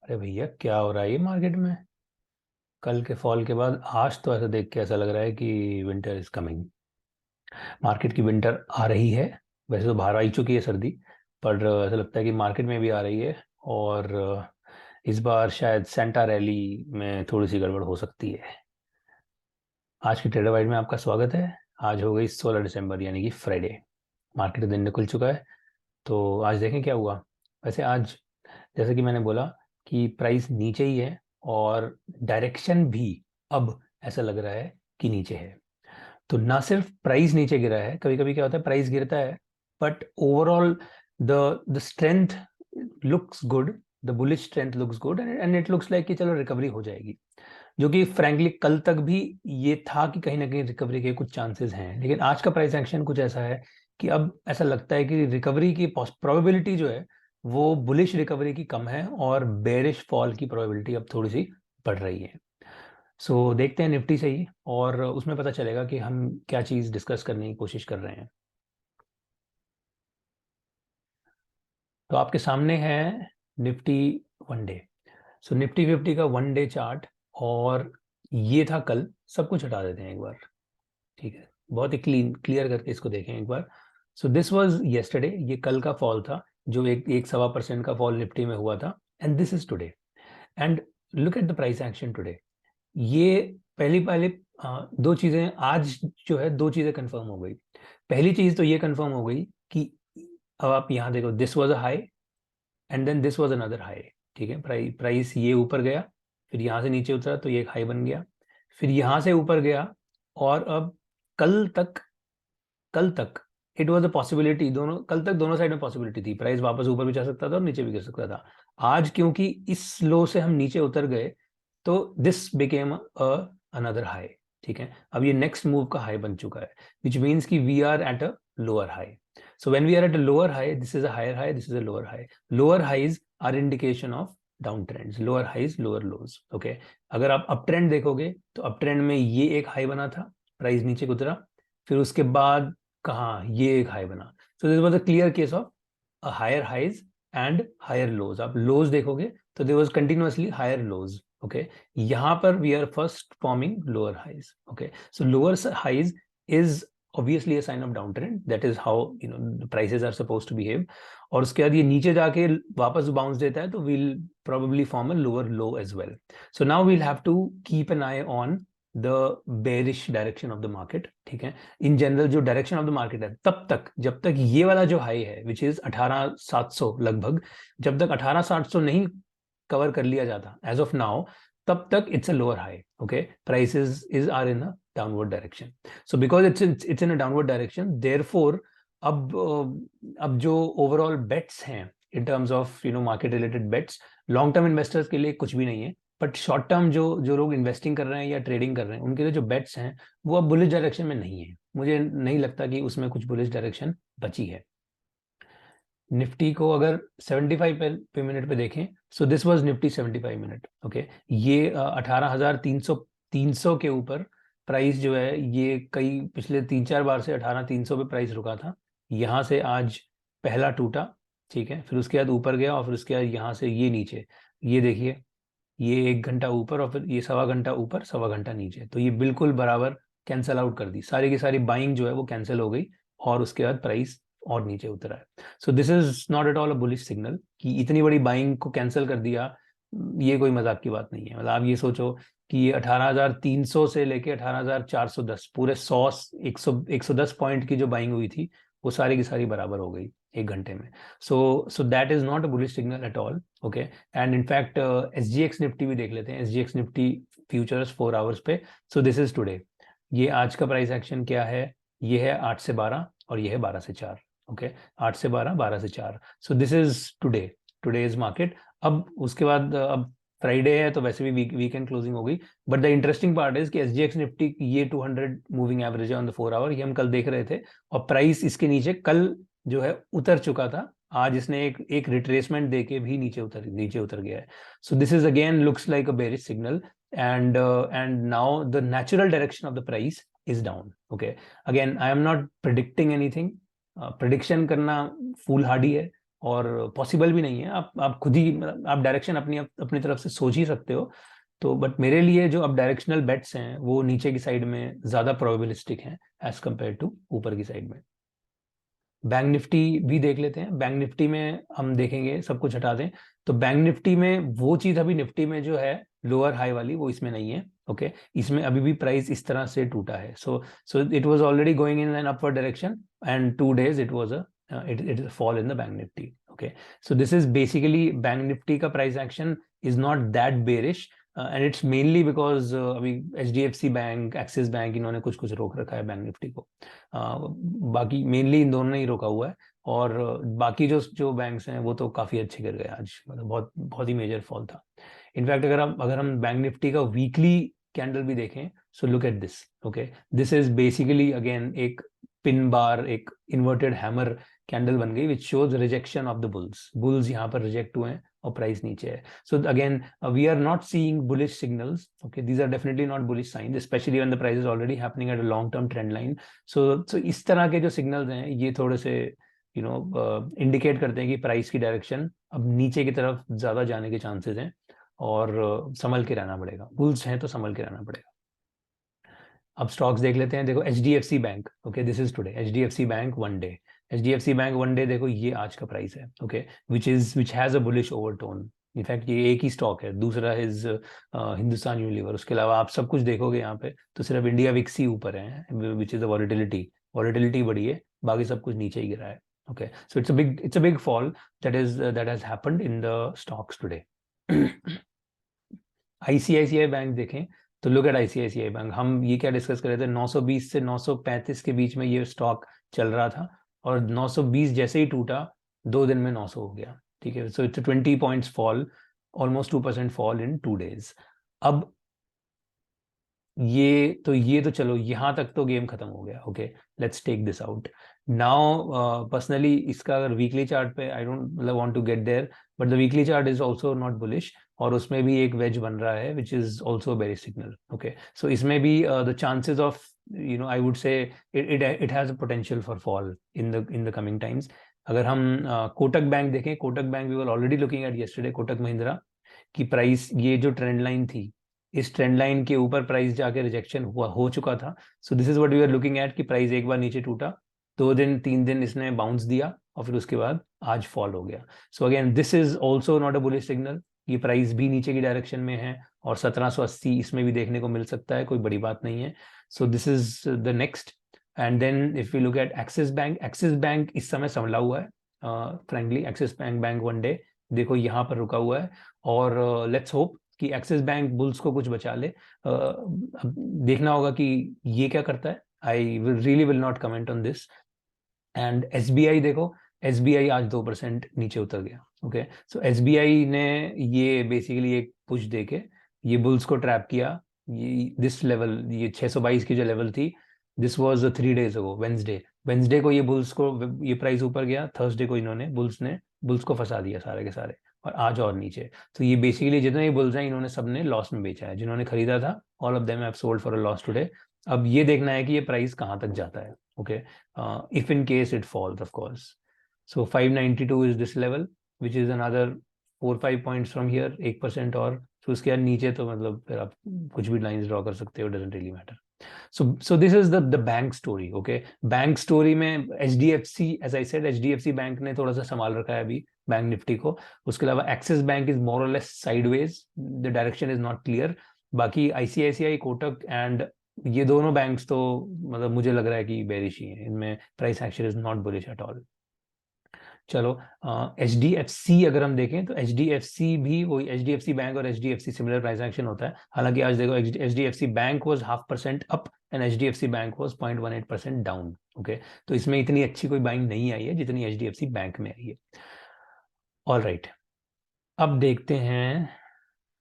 अरे भैया, क्या हो रहा है ये मार्केट में? कल के फॉल के बाद आज तो ऐसा देख के ऐसा लग रहा है कि विंटर इज कमिंग। मार्केट की विंटर आ रही है। वैसे तो बाहर आ ही चुकी है सर्दी, पर ऐसा लगता है कि मार्केट में भी आ रही है। और इस बार शायद सेंटा रैली में थोड़ी सी गड़बड़ हो सकती है। आज की ट्रेडर वाइड में आपका स्वागत है। आज हो गई 16 दिसंबर, यानी कि फ्राइडे। मार्केट का दिन निकल चुका है। तो आज देखें क्या हुआ। वैसे आज, जैसे कि मैंने बोला, कि प्राइस नीचे ही है और डायरेक्शन भी अब ऐसा लग रहा है कि नीचे है। तो ना सिर्फ प्राइस नीचे गिरा है, कभी कभी क्या होता है प्राइस गिरता है, but overall the strength looks good. The bullish strength looks good and it looks like कि चलो रिकवरी हो जाएगी। जो कि फ्रैंकली कल तक भी ये था कि कहीं ना कहीं रिकवरी के कुछ चांसेस हैं, लेकिन आज का प्राइस एक्शन कुछ ऐसा है कि अब ऐसा लगता है कि रिकवरी की प्रोबेबिलिटी जो है वो बुलिश रिकवरी की कम है और बेरिश फॉल की प्रोबेबिलिटी अब थोड़ी सी बढ़ रही है। सो देखते हैं निफ्टी से ही, और उसमें पता चलेगा कि हम क्या चीज़ डिस्कस करने की कोशिश कर रहे हैं। तो आपके सामने है निफ्टी वन डे। सो निफ्टी 50 का वन डे चार्ट, और ये था कल। सब कुछ हटा देते हैं एक बार, ठीक है? बहुत ही क्लियर करके इसको देखें एक बार। सो दिस वाज येस्टरडे, ये कल का फॉल था, जो एक 1.25% का फॉल निफ्टी में हुआ था। And this is today. And look at the price action today. ये पहली पहले दो चीजें आज जो है, दो चीजें कंफर्म हो गई। पहली चीज तो ये कंफर्म हो गई कि अब आप यहाँ देखो, this was a high and then this was another high. ठीक है, प्राइस ये ऊपर गया, फिर यहाँ से नीचे उतरा तो ये एक हाई बन गया, फिर यहाँ से ऊपर गया। और अब कल तक कल तक इट वॉज अ पॉसिबिलिटी, दोनों कल तक दोनों साइड में पॉसिबिलिटी थी, प्राइस वापस ऊपर भी जा सकता था और नीचे भी गिर सकता था। आज क्योंकि इस लो से हम नीचे उतर गए, तो दिस बिकेम अनदर हाई। ठीक है, अब ये नेक्स्ट मूव का हाई बन चुका है, विच मीन्स कि we are at a lower high. So when we are at a lower high, this is a higher high, this is a lower high. Lower highs are indication of down trends, lower highs lower lows. Okay, अगर आप up trend देखोगे तो up trend में ये एक high बना था, price नीचे उतरा, फिर उसके बाद कहाँ ये एक हाई बना। So this was a clear case of higher highs and higher lows. आप लोज देखोगे तो there was continuously higher lows. Okay, यहाँ पर we are first forming lower highs. Okay, so lower highs is obviously a sign of downtrend. That is how the prices are supposed to behave. और उसके बाद ये नीचे जाके वापस bounce देता है तो we'll probably form a lower low as well. So now we'll have to keep an eye on the bearish direction of the market. ठीक है, इन जनरल जो डायरेक्शन ऑफ द मार्केट है, तब तक जब तक ये वाला जो हाई है विच इज 18,700 लगभग, जब तक 18,700 नहीं कवर कर लिया जाता एज ऑफ नाउ, तब तक it's a lower high. Okay, prices is are in a downward direction. So because it's in a downward direction, therefore अब जो ओवरऑल बेट्स हैं in terms of market related bets, long term investors के लिए कुछ भी नहीं है। But short term जो जो लोग इन्वेस्टिंग कर रहे हैं या ट्रेडिंग कर रहे हैं, उनके लिए जो बेट्स हैं वो अब बुलिश डायरेक्शन में नहीं है। मुझे नहीं लगता कि उसमें कुछ बुलिश डायरेक्शन बची है। निफ्टी को अगर 75 पे मिनट पे देखें, सो this was Nifty 75 minute. Okay, ये 18,300 के ऊपर प्राइस जो है, ये कई पिछले 3-4 बार से 18,300 पे प्राइस रुका था। यहाँ से आज पहला टूटा, ठीक है, फिर उसके बाद ऊपर गया और फिर उसके बाद यहाँ से ये नीचे। ये देखिए, ये 1 घंटा ऊपर और फिर ये 1.25 घंटा ऊपर, 1.25 घंटा नीचे, तो ये बिल्कुल बराबर कैंसल आउट कर दी, सारी की सारी बाइंग जो है वो कैंसिल हो गई। और उसके बाद प्राइस और नीचे उतरा है। So this is not at all a bullish signal कि इतनी बड़ी बाइंग को कैंसिल कर दिया। ये कोई मजाक की बात नहीं है। मतलब आप ये सोचो कि ये 18,300 से लेके 18,410, पूरे 110 पॉइंट की जो बाइंग हुई थी, वो सारी की सारी बराबर हो गई 1 घंटे में। So that is not a bullish signal at all. Okay, and in fact SGX Nifty भी देख लेते हैं, SGX निफ्टी फ्यूचर्स 4 आवर्स पे। सो दिस इज टुडे। ये आज का प्राइस एक्शन क्या है? ये है 8 से 12 और ये है 12 से 4। ओके, 8 से 12, 12 से 4। सो this is today, today is market. अब उसके बाद अब फ्राइडे है तो वैसे भी वीकेंड क्लोजिंग हो गई। But the interesting part is कि SGX निफ्टी ये 200 मूविंग एवरेज है ऑन द 4 आवर, ये हम कल देख रहे थे, और प्राइस इसके नीचे कल जो है उतर चुका था। आज इसने एक एक रिट्रेसमेंट देके भी नीचे उतर गया है। So this is again looks like a bearish signal, and now the natural direction of the price is down. Okay, again I am not predicting anything. Prediction करना फूल हार्डी है, और पॉसिबल भी नहीं है। आप खुद ही आप डायरेक्शन अपनी तरफ से सोच ही सकते हो। तो बट मेरे लिए जो अब डायरेक्शनल बेट्स हैं वो नीचे की साइड में ज़्यादा प्रोबेबिलिस्टिक हैं एज कम्पेयर टू ऊपर की साइड में। बैंक निफ्टी भी देख लेते हैं। बैंक निफ्टी में हम देखेंगे, सब कुछ हटा दें तो बैंक निफ्टी में वो चीज़ अभी निफ्टी में जो है लोअर हाई वाली, वो इसमें नहीं है। ओके, इसमें अभी भी प्राइस इस तरह से टूटा है। So it was already going in an upward direction and 2 days it was it is fall in the bank Nifty. Okay, so this is basically bank Nifty का price action is not that bearish and it's mainly because अभी HDFC bank, axis bank, इन्होंने कुछ कुछ रोक रखा है bank Nifty को। बाकी मेनली इन दोनों ने ही रोका हुआ है। और बाकी जो जो बैंक्स हैं वो तो काफ़ी अच्छे गिर गए आज, मतलब बहुत बहुत ही मेजर फॉल था। इनफैक्ट अगर हम बैंक निफ्टी का वीकली कैंडल भी देखें, so look at this. Okay, this is basically again एक पिन बार, एक इन्वर्टेड हैमर कैंडल बन गई which shows rejection of the bulls यहाँ पर रिजेक्ट हुए हैं और प्राइस नीचे है। So again we are not seeing bullish signals. Okay, these are definitely not bullish signs, specially when the price is already happening at a long term trend line. So इस तरह के जो signals हैं ये थोड़े से इंडिकेट करते हैं कि प्राइस की डायरेक्शन अब नीचे की तरफ ज्यादा जाने के चांसेस हैं और संभल के रहना पड़ेगा। बुल्स हैं तो संभल के रहना पड़ेगा। अब स्टॉक्स देख लेते हैं। देखो HDFC bank, okay this is today HDFC bank 1 day. HDFC bank 1 day देखो, ये आज का प्राइस है। Okay, which has a bullish overtone. In fact ये एक ही स्टॉक है, दूसरा इज हिंदुस्तान यूनिलीवर। उसके अलावा आप सब कुछ देखोगे यहाँ पे तो सिर्फ इंडिया विक्स ही ऊपर है, विच इज द वॉलिटिलिटी बढ़ी है, बाकी सब कुछ नीचे ही गिरा है। Okay, so it's a big fall that has happened in the stocks today. ICICI bank देखें तो लुक एट ICICI बैंक। हम ये क्या डिस्कस कर रहे थे, 920 से 935 के बीच में ये स्टॉक चल रहा था और 920 जैसे ही टूटा 2 दिन में 900 हो गया। ठीक है, so it's 20 points fall, almost 2% fall in 2 days। अब ये तो चलो यहाँ तक तो गेम खत्म हो गया। Okay, let's take this out now. Personally इसका अगर वीकली चार्ट पे, आई डोंट मतलब want to get there, but the weekly chart is also not bullish और उसमें भी एक वेज बन रहा है which is also bearish signal. Okay, so इसमें भी the chances of I would say it has a potential for fall in the coming times. अगर हम कोटक बैंक देखें, Kotak bank we were already looking at yesterday, Kotak Mahindra की price, ये जो trend line थी, इस ट्रेंड लाइन के ऊपर प्राइस जाके रिजेक्शन हो चुका था। So this is what we are looking at कि प्राइस एक बार नीचे टूटा, 2 दिन 3 दिन इसने बाउंस दिया और फिर उसके बाद आज फॉल हो गया। So again this is also not a bullish signal. ये प्राइस भी नीचे की डायरेक्शन में है और 1780 इसमें भी देखने को मिल सकता है, कोई बड़ी बात नहीं है। So this is the next. And then if you look at axis bank, axis bank इस समय संभला हुआ है। फ्रेंकली एक्सिस बैंक 1 डे देखो यहाँ पर रुका हुआ है और लेट्स होप कि एक्सिस बैंक बुल्स को कुछ बचा ले। अब देखना होगा कि ये क्या करता है। I really will not comment on this. And SBI देखो, SBI आज 2% नीचे उतर गया। ओके, सो SBI ने ये बेसिकली एक पुश देके ये बुल्स को ट्रैप किया। ये दिस लेवल, ये 622 की जो लेवल थी, this was 3 days ago, Wednesday को ये बुल्स को, ये प्राइस ऊपर गया, थर्सडे को इन्होंने बुल्स को फंसा दिया सारे के सारे, और आज और नीचे। तो ये बेसिकली जितने भी बुल्स हैं इन्होंने सबने लॉस में बेचा है। जिन्होंने खरीदा था all of them have sold for a loss today. अब ये देखना है कि ये प्राइस कहाँ तक जाता है। Okay, if in case it falls, of course. So 592 is this level, which is another 4-5 points from here, 1% और तो उसके बाद नीचे तो मतलब फिर आप कुछ भी लाइंस ड्रॉ कर सकते हो, doesn't really matter. So this is the bank story. Okay, bank story में HDFC, as I said, HDFC bank ने थोड़ा सा संभाल रखा है अभी बैंक निफ्टी को। उसके अलावा एक्सिस बैंक इज मोर और less sideways, the direction is not clear. बाकी ICICI, कोटक एंड ये दोनों बैंक्स तो मतलब मुझे लग रहा है कि बेरिश ही है, इनमें price action is not bullish at all. चलो HDFC अगर हम देखें तो HDFC भी वही, HDFC बैंक और HDFC सिमिलर प्राइस एक्शन होता है। हालांकि आज देखो HDFC bank was 0.5% up and HDFC bank was 0.18% down. Okay, तो इसमें इतनी अच्छी कोई बाइंग नहीं आई है जितनी HDFC बैंक में आई है। ऑल राइट, अब देखते हैं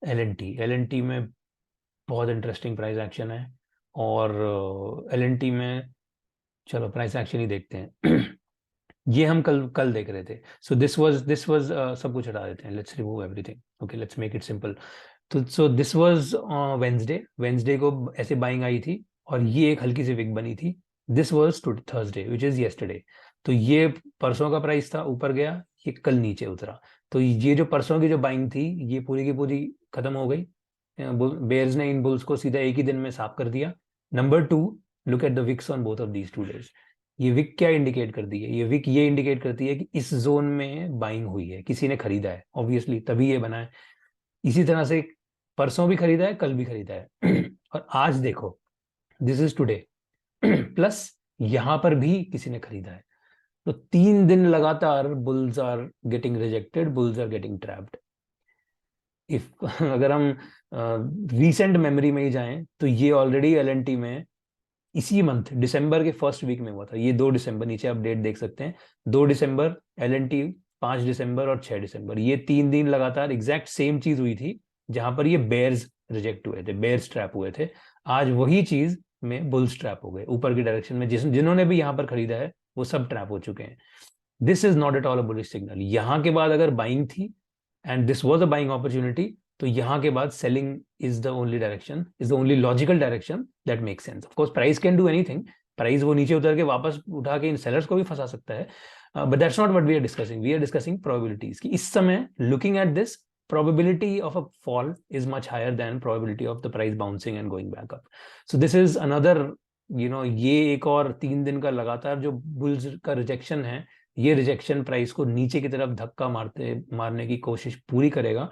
L&T में बहुत इंटरेस्टिंग प्राइस एक्शन है और L&T में चलो प्राइस एक्शन ही देखते हैं। ये हम कल कल देख रहे थे। सो दिस वाज सब कुछ हटा देते हैं, let's remove everything. Okay, let's make it simple. तो सो दिस वाज वेंसडे को ऐसे बाइंग आई थी और ये एक हल्की सी विक बनी थी। This was to Thursday which is yesterday. तो ये परसों का प्राइस था, ऊपर गया, ये कल नीचे उतरा, तो ये जो परसों की जो बाइंग थी ये पूरी की पूरी खत्म हो गई। बेयर्स ने इन बुल्स को सीधा एक ही दिन में साफ कर दिया। Number 2, look at the wicks on both of these 2 days. ये विक क्या इंडिकेट करती है? ये विक ये इंडिकेट करती है कि इस जोन में बाइंग हुई है, किसी ने खरीदा है ऑब्वियसली, तभी ये बना है। इसी तरह से परसों भी खरीदा है, कल भी खरीदा है और आज देखो, दिस इज टुडे प्लस यहां पर भी किसी ने खरीदा है। तो 3 दिन लगातार bulls are getting rejected, bulls are getting trapped. If अगर हम रीसेंट मेमोरी में ही जाएं तो ये ऑलरेडी एलएनटी में इसी मंथ दिसंबर के फर्स्ट वीक में हुआ था। ये 2 दिसंबर, नीचे आप डेट देख सकते हैं, 2 दिसंबर एलएनटी, 5 दिसंबर और 6 दिसंबर, ये 3 दिन लगातार एग्जैक्ट सेम चीज हुई थी जहां पर ये बेयर्स रिजेक्ट हुए थे, बेयर्स ट्रैप हुए थे। आज वही चीज में बुल्स ट्रैप हो गए ऊपर की डायरेक्शन में। जिन्होंने भी यहां पर खरीदा है वो सब ट्रैप हो चुके हैं। This is not at all a bullish signal. यहां के बाद अगर बाइंग थी and this was a buying opportunity, तो यहां के बाद selling is the only direction, is the only logical direction that make sense. Of course price can do anything, price वो नीचे उतर के वापस उठा के इन सेलर्स को भी फंसा सकता है, but that's not what we are discussing. We are discussing probabilities कि इस समय looking at this, probability of a fall is much higher than probability of the price bouncing and going back up. So this is another, ये एक और 3 दिन का लगातार जो बुल्स का रिजेक्शन है, ये रिजेक्शन प्राइस को नीचे की तरफ धक्का मारने की कोशिश पूरी करेगा।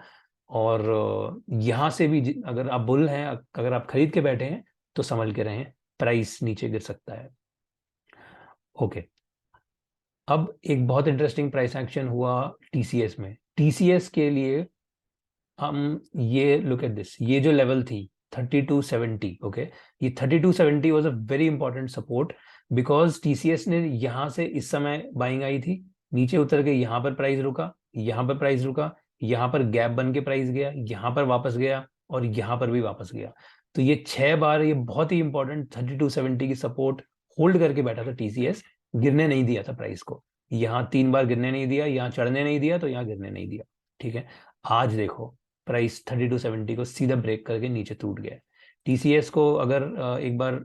और यहां से भी अगर आप बुल हैं, अगर आप खरीद के बैठे हैं तो संभल के रहें, प्राइस नीचे गिर सकता है। ओके, अब एक बहुत इंटरेस्टिंग प्राइस एक्शन हुआ टीसीएस में। टीसीएस के लिए हम ये लुक एट दिस, ये जो लेवल थी 3270, ओके, ये 3270 was a very important support, because TCS ने यहां से इस समय बाइंग आई थी, नीचे उतर के यहां पर प्राइस रुका, यहां पर प्राइस रुका, यहां पर गैप बन के प्राइस गया, यहां पर वापस गया और यहां पर भी वापस गया। तो ये 6 बार ये बहुत ही इंपॉर्टेंट 3270 की सपोर्ट होल्ड करके बैठा था टीसीएस, गिरने नहीं दिया था प्राइस को। यहाँ 3 बार गिरने नहीं दिया, यहाँ चढ़ने नहीं दिया, तो यहाँ गिरने नहीं दिया। ठीक है, आज देखो प्राइस 3270 को सीधा ब्रेक करके नीचे टूट गया। टीसीएस को अगर एक बार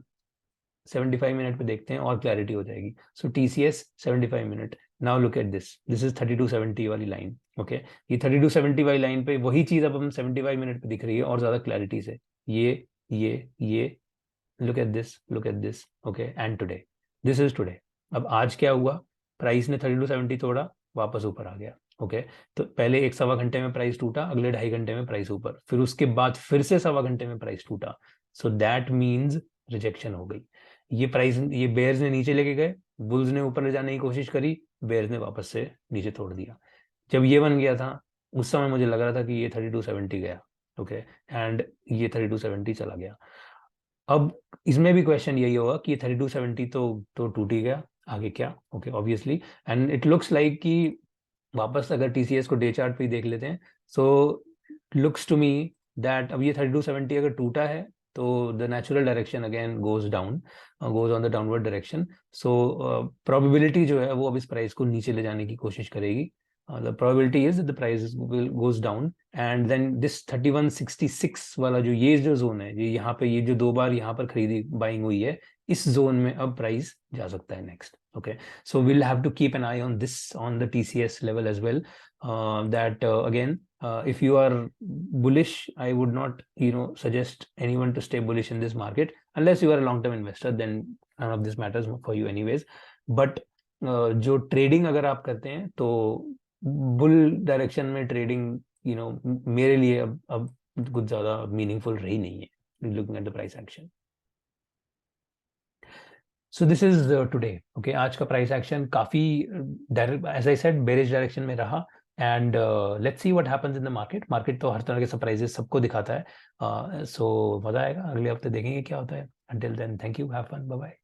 75 मिनट पे देखते हैं और क्लैरिटी हो जाएगी। So TCS 75 minute, now look at this, this is 3270 वाली लाइन। ओके, ये 3270 वाली लाइन पे वही चीज अब हम 75 मिनट पे दिख रही है और ज्यादा क्लैरिटी से। ये look at this, look at this, okay, and today, this is today. अब आज क्या हुआ, प्राइस ने 3270 तोड़ा, वापस ऊपर आ गया। ओके, तो पहले 1.25 घंटे में प्राइस टूटा, अगले 2.5 घंटे में प्राइस ऊपर, फिर उसके बाद फिर से 1.25 घंटे में प्राइस टूटा। सो दैट मीन्स रिजेक्शन हो गई। ये प्राइस, ये बेयर्स ने नीचे लेके गए, बुल्स ने ऊपर ले जाने की कोशिश करी, बेयर्स ने वापस से नीचे तोड़ दिया। जब ये बन गया था उस समय मुझे लग रहा था कि ये 3270 गया, ओके, एंड ये 3270 चला गया। अब इसमें भी क्वेश्चन यही होगा कि 3270 तो टूट ही गया, आगे क्या? Okay, obviously, and it looks like कि वापस अगर टीसीएस को डे चार्ट पे ही देख लेते हैं, so looks to me that अब ये 3270 अगर टूटा है तो the natural direction again goes down, goes on the downward direction. So probability जो है वो अब इस प्राइस को नीचे ले जाने की कोशिश करेगी। The probability is the price goes down and then this 3166 वाला ये जो जोन है, ये यहाँ पे, ये जो 2 बार यहाँ पर खरीदी बाइंग हुई है, इस जोन में अब प्राइस जा सकता है next. Okay, so we'll have to keep an eye on this, on the TCS level as well. That again, if you are bullish, I would not, suggest anyone to stay bullish in this market unless you are a long-term investor. Then none of this matters for you anyways. But जो trading अगर आप करते हैं तो bull direction में trading, मेरे लिए अब कुछ ज्यादा मीनिंगफुल रही नहीं है, looking at the price action. So this is today, okay, आज का प्राइस एक्शन काफी as I said bearish direction में रहा and let's see what happens in the market. Market तो हर तरह के सरप्राइजेस सबको दिखाता है, सो मजा आएगा, अगले हफ्ते देखेंगे क्या होता है। Until then, thank you, have fun, bye bye.